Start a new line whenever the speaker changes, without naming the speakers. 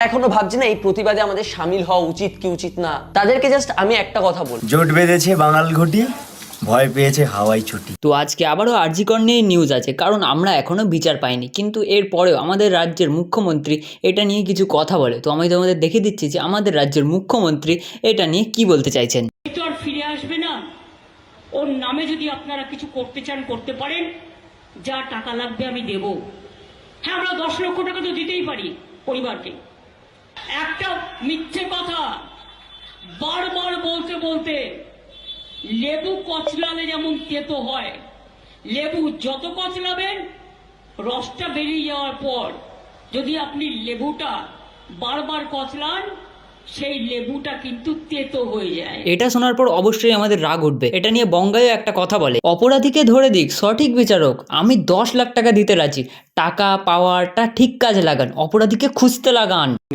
এখনো ভাবছি না এই প্রতিবাদে আমাদের সামিল হওয়া উচিত কি উচিত না। তাদেরকে জাস্ট আমি একটা কথা বলি,
জোট বেঁধেছে বাঙাল ঘটি, ভয় পেয়েছে হাওয়াই ছুটি।
তো আজকে আবারও আরজি কর নিয়ে নিউজ আছে, কারণ আমরা এখনও বিচার পাইনি, কিন্তু এরপরেও আমাদের রাজ্যের মুখ্যমন্ত্রী এটা নিয়ে কিছু কথা বলে। তো আমি তোমাদের দেখে দিচ্ছি যে আমাদের রাজ্যের মুখ্যমন্ত্রী এটা নিয়ে কি বলতে চাইছেন।
তো আর ফিরে আসবে না। ওর নামে যদি আপনারা কিছু করতে চান করতে পারেন, যা টাকা লাগবে আমি দেব। হ্যাঁ, আমরা 10 লক্ষ টাকা তো দিতেই পারি পরিবারকে। একটা মিথ্যে কথা বারবার বলতে বলতে লেবু কচলালে যেমন তেতো হয়, লেবু যত কচলাবেন রসটা বেরিয়ে যাওয়ার পর যদি আপনি লেবুটা বারবার কচলান, সেই লেবুটা কিন্তু তেতো হয়ে যায়।
এটা শোনার পর অবশ্যই আমাদের রাগ উঠবে। এটা নিয়ে বঙ্গাইও একটা কথা বলে, অপরাধীকে ধরে দিক সঠিক বিচারক, আমি 10 লাখ টাকা দিতে রাজি, টাকা পাওয়ারটা ঠিক কাজে লাগান, অপরাধীকে খুঁজতে লাগান।